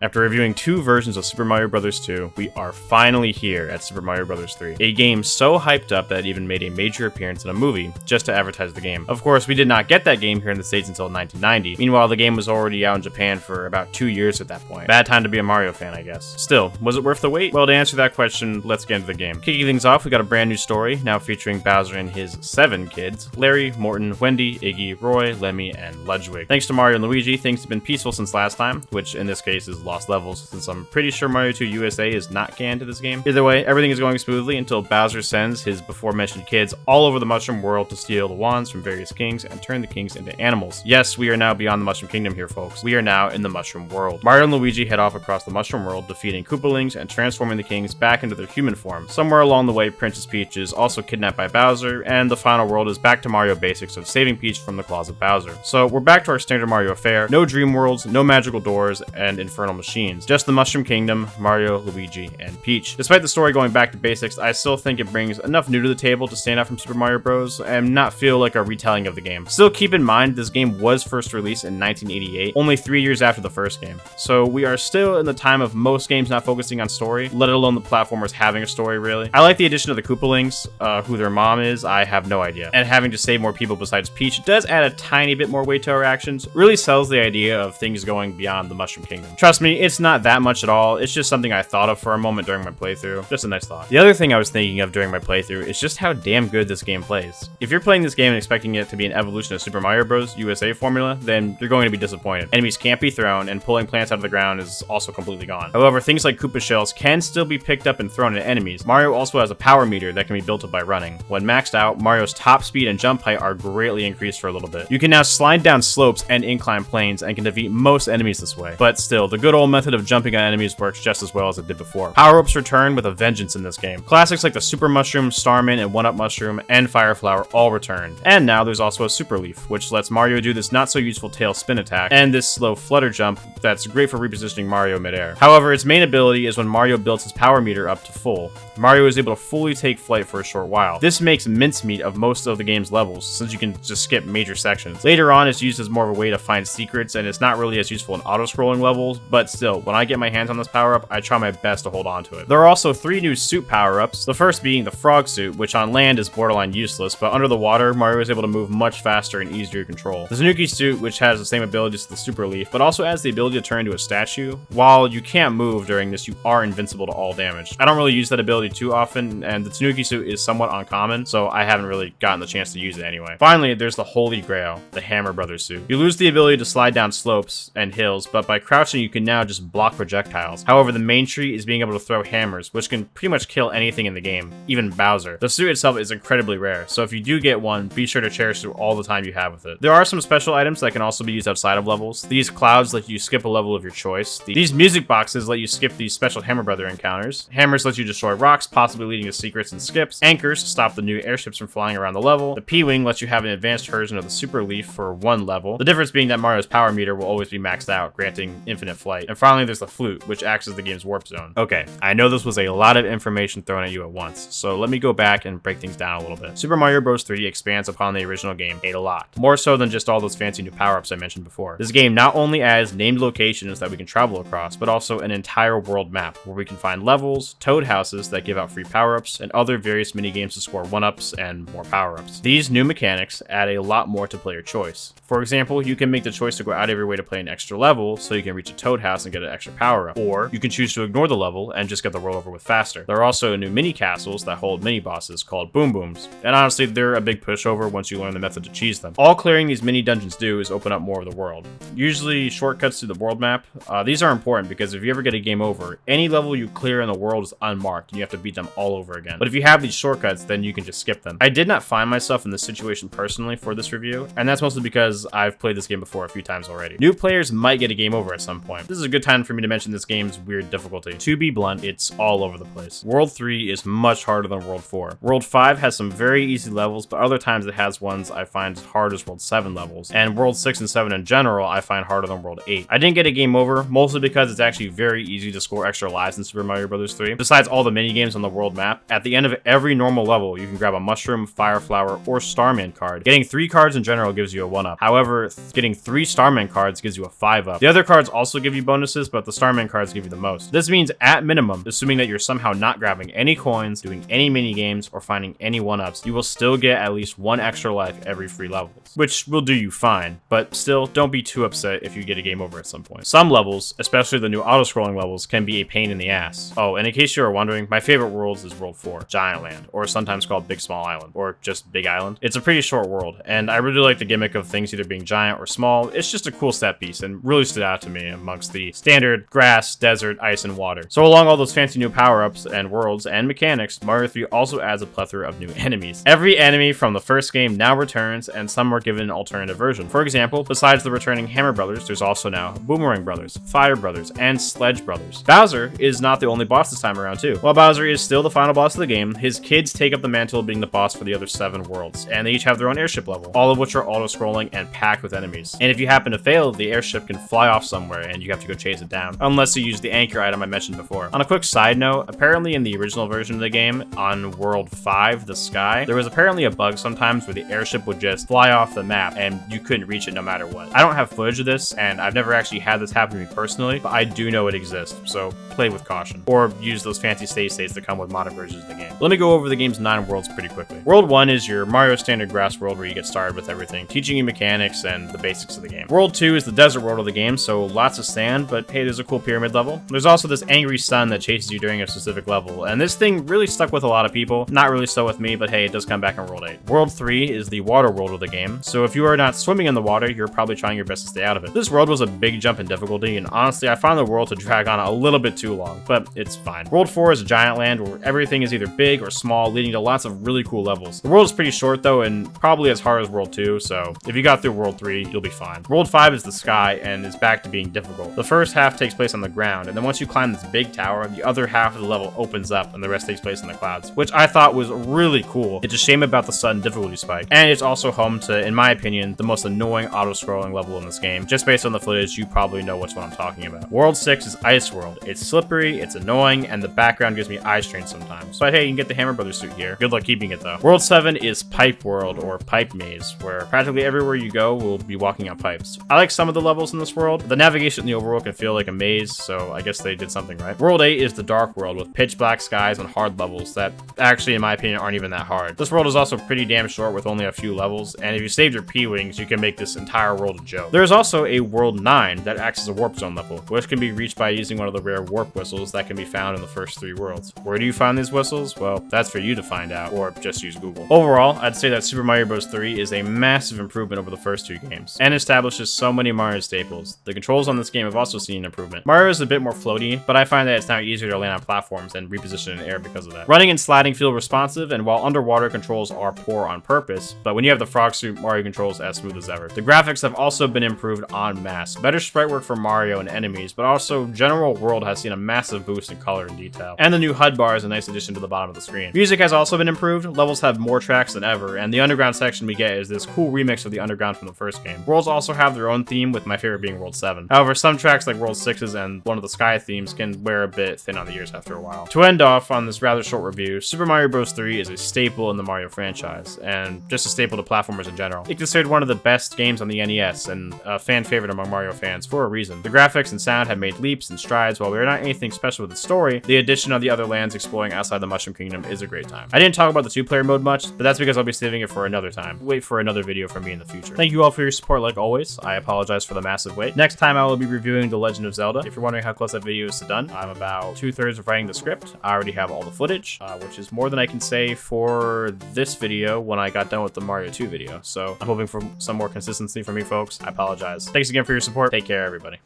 After reviewing two versions of Super Mario Bros. 2, we are finally here at Super Mario Bros. 3, a game so hyped up that it even made a major appearance in a movie just to advertise the game. Of course, we did not get that game here in the States until 1990. Meanwhile, the game was already out in Japan for about 2 years at that point. Bad time to be a Mario fan, I guess. Still, was it worth the wait? Well, to answer that question, let's get into the game. Kicking things off, we got a brand new story, now featuring Bowser and his 7 kids: Larry, Morton, Wendy, Iggy, Roy, Lemmy, and Ludwig. Thanks to Mario and Luigi, things have been peaceful since last time, which in this case is lost levels, since I'm pretty sure Mario 2 USA is not canon to this game. Either way, everything is going smoothly until Bowser sends his before-mentioned kids all over the Mushroom World to steal the wands from various kings and turn the kings into animals. Yes, we are now beyond the Mushroom Kingdom here, folks. We are now in the Mushroom World. Mario and Luigi head off across the Mushroom World, defeating Koopalings and transforming the kings back into their human form. Somewhere along the way, Princess Peach is also kidnapped by Bowser, and the final world is back to Mario basics of saving Peach from the claws of Bowser. So we're back to our standard Mario fare: no dream worlds, no magical doors, and infernal machines. Just the Mushroom Kingdom, Mario, Luigi, and Peach. Despite the story going back to basics, I still think it brings enough new to the table to stand out from Super Mario Bros. And not feel like a retelling of the game. Still, keep in mind, this game was first released in 1988, only 3 years after the first game. So we are still in the time of most games not focusing on story, let alone the platformers having a story, really. I like the addition of the Koopalings. Who their mom is, I have no idea. And having to save more people besides Peach does add a tiny bit more weight to our actions. Really sells the idea of things going beyond the Mushroom Kingdom. Trust me, it's not that much at all. It's just something I thought of for a moment during my playthrough. Just a nice thought. The other thing I was thinking of during my playthrough is just how damn good this game plays. If you're playing this game and expecting it to be an evolution of Super Mario Bros. USA formula, then you're going to be disappointed. Enemies can't be thrown, and pulling plants out of the ground is also completely gone. However, things like Koopa shells can still be picked up and thrown at enemies. Mario also has a power meter that can be built up by running. When maxed out, Mario's top speed and jump height are greatly increased for a little bit. You can now slide down slopes and incline planes and can defeat most enemies this way. But still, the good old method of jumping on enemies works just as well as it did before. Power-ups return with a vengeance in this game. Classics like the Super Mushroom, Starman, and 1-Up Mushroom, and Fire Flower all return. And now there's also a Super Leaf, which lets Mario do this not-so-useful tail spin attack, and this slow flutter jump that's great for repositioning Mario midair. However, its main ability is when Mario builds his power meter up to full. Mario is able to fully take flight for a short while. This makes mincemeat of most of the game's levels, since you can just skip major sections. Later on, it's used as more of a way to find secrets, and it's not really as useful in auto-scrolling levels, but still, when I get my hands on this power-up, I try my best to hold on to it. There are also 3 new suit power-ups, the first being the Frog Suit, which on land is borderline useless, but under the water, Mario is able to move much faster and easier to control. The Tanuki Suit, which has the same abilities as the Super Leaf, but also has the ability to turn into a statue. While you can't move during this, you are invincible to all damage. I don't really use that ability too often, and the Tanuki Suit is somewhat uncommon, so I haven't really gotten the chance to use it anyway. Finally, there's the Holy Grail, the Hammer Brothers Suit. You lose the ability to slide down slopes and hills, but by crouching you can now just block projectiles. However, the main treat is being able to throw hammers, which can pretty much kill anything in the game, even Bowser. The suit itself is incredibly rare, so if you do get one, be sure to cherish it all the time you have with it. There are some special items that can also be used outside of levels. These clouds let you skip a level of your choice. These music boxes let you skip these special Hammer Brother encounters. Hammers let you destroy rocks, possibly leading to secrets and skips. Anchors stop the new airships from flying around the level. The P-Wing lets you have an advanced version of the Super Leaf for 1 level. The difference being that Mario's power meter will always be maxed out, granting infinite flight. And finally, there's the Flute, which acts as the game's warp zone. Okay, I know this was a lot of information thrown at you at once, so let me go back and break things down a little bit. Super Mario Bros. 3 expands upon the original game a lot, more so than just all those fancy new power-ups I mentioned before. This game not only adds named locations that we can travel across, but also an entire world map where we can find levels, toad houses that give out free power-ups, and other various mini-games to score 1-ups and more power-ups. These new mechanics add a lot more to player choice. For example, you can make the choice to go out of your way to play an extra level so you can reach a toad house and get an extra power-up, or you can choose to ignore the level and just get the world over with faster. There are also new mini castles that hold mini bosses called Boom Booms, and honestly they're a big pushover once you learn the method to cheese them. All clearing these mini dungeons do is open up more of the world, usually shortcuts to the world map. These are important because if you ever get a game over, any level you clear in the world is unmarked and you have to beat them all over again. But if you have these shortcuts, then you can just skip them. I did not find myself in this situation personally for this review, and that's mostly because I've played this game before a few times already. New players might get a game over at some point. This is a good time for me to mention this game's weird difficulty. To be blunt, it's all over the place. World 3 is much harder than World 4. World 5 has some very easy levels, but other times it has ones I find as hard as World 7 levels, and World 6 and 7 in general I find harder than World 8. I didn't get a game over, mostly because it's actually very easy to score extra lives in Super Mario Bros. 3. Besides all the mini-games on the world map, at the end of every normal level, you can grab a Mushroom, Fire Flower, or Starman card. Getting 3 cards in general gives you a 1-up. However, getting 3 Starman cards gives you a 5-up. The other cards also give you bonuses, but the Starman cards give you the most. This means, at minimum, assuming that you're somehow not grabbing any coins, doing any mini games, or finding any 1-ups, you will still get at least 1 extra life every free levels, which will do you fine, but still, don't be too upset if you get a game over at some point. Some levels, especially the new auto-scrolling levels, can be a pain in the ass. Oh, and in case you were wondering, my favorite worlds is World 4, Giant Land, or sometimes called Big Small Island, or just Big Island. It's a pretty short world, and I really like the gimmick of things either being giant or small. It's just a cool set piece, and really stood out to me amongst the standard grass, desert, ice, and water. So along all those fancy new power-ups and worlds and mechanics, Mario 3 also adds a plethora of new enemies. Every enemy from the first game now returns, and some were given an alternative version. For example, besides the returning Hammer Brothers, there's also now Boomerang Brothers, Fire Brothers, and Sledge Brothers. Bowser is not the only boss this time around too. While Bowser is still the final boss of the game, his kids take up the mantle of being the boss for the other 7 worlds, and they each have their own airship level, all of which are auto-scrolling and packed with enemies. And if you happen to fail, the airship can fly off somewhere and you have to go chase it down, unless you use the anchor item I mentioned before. On a quick side note, apparently in the original version of the game, on World 5, the sky, there was apparently a bug sometimes where the airship would just fly off the map and you couldn't reach it no matter what. I don't have footage of this, and I've never actually had this happen to me personally, but I do know it exists, so play with caution. Or use those fancy save states that come with modern versions of the game. Let me go over the game's 9 worlds pretty quickly. World 1 is your Mario standard grass world where you get started with everything, teaching you mechanics and the basics of the game. World 2 is the desert world of the game, so lots of sand, but hey, there's a cool pyramid level. There's also this angry sun that chases you during a specific level, and this thing really stuck with a lot of people. Not really so with me, but hey, it does come back in World 8. World 3 is the water world of the game, so if you are not swimming in the water, you're probably trying your best to stay out of it. This world was a big jump in difficulty, and honestly, I found the world to drag on a little bit too long, but it's fine. World 4 is a giant land where everything is either big or small, leading to lots of really cool levels. The world is pretty short though, and probably as hard as World 2, so if you got through World 3, you'll be fine. World 5 is the sky, and is back to being difficult. The first half takes place on the ground, and then once you climb this big tower, the other half of the level opens up, and the rest takes place in the clouds, which I thought was really cool. It's a shame about the sudden difficulty spike, and it's also home to, in my opinion, the most annoying auto-scrolling level in this game. Just based on the footage, you probably know which one I'm talking about. World 6 is Ice World. It's slippery, it's annoying, and the background gives me eye strain sometimes. But hey, you can get the Hammer Brothers suit here. Good luck keeping it though. World 7 is Pipe World, or Pipe Maze, where practically everywhere you go will be walking on pipes. I like some of the levels in this world. The navigation in the overworld can feel like a maze, so I guess they did something right. World 8 is the Dark World, with pitch black skies and hard levels that actually, in my opinion, aren't even that hard. This world is also pretty damn short with only a few levels, and if you saved your P-Wings, you can make this entire world a joke. There is also a World 9 that acts as a warp zone level, which can be reached by using one of the rare warp whistles that can be found in the first 3 worlds. Where do you find these whistles? Well, that's for you to find out, or just use Google. Overall, I'd say that Super Mario Bros. 3 is a massive improvement over the first 2 games, and establishes so many Mario staples. The controls on this game have also seen an improvement. Mario is a bit more floaty, but I find that it's now easier to land on platforms and reposition in air because of that. Running and sliding feel responsive, and while underwater controls are poor on purpose, but when you have the frog suit, Mario controls as smooth as ever. The graphics have also been improved en masse. Better sprite work for Mario and enemies, but also general world has seen a massive boost in color and detail. And the new HUD bar is a nice addition to the bottom of the screen. Music has also been improved, levels have more tracks than ever, and the underground section we get is this cool remix of the underground from the first game. Worlds also have their own theme, with my favorite being World 7. However, some tracks like World 6's and one of the Sky themes can wear a bit thin on the ears after a while. To end off on this rather short review, Super Mario Bros. 3 is a staple in the Mario franchise, and just a staple to platformers in general. It's considered one of the best games on the NES, and a fan favorite among Mario fans for a reason. The graphics and sound have made leaps and strides. While we are not anything special with the story, the addition of the other lands exploring outside the Mushroom Kingdom is a great time. I didn't talk about the 2-player mode much, but that's because I'll be saving it for another time. Wait for another video from me in the future. Thank you all for your support like always. I apologize for the massive wait. Next time I will be reviewing The Legend of Zelda. If you're wondering how close that video is to done, I'm about 2/3 of writing the script. I already have all the footage, which is more than I can say for this video when I got done with the Mario 2 video. So I'm hoping for some more consistency from you folks. I apologize. Thanks again for your support. Take care, everybody.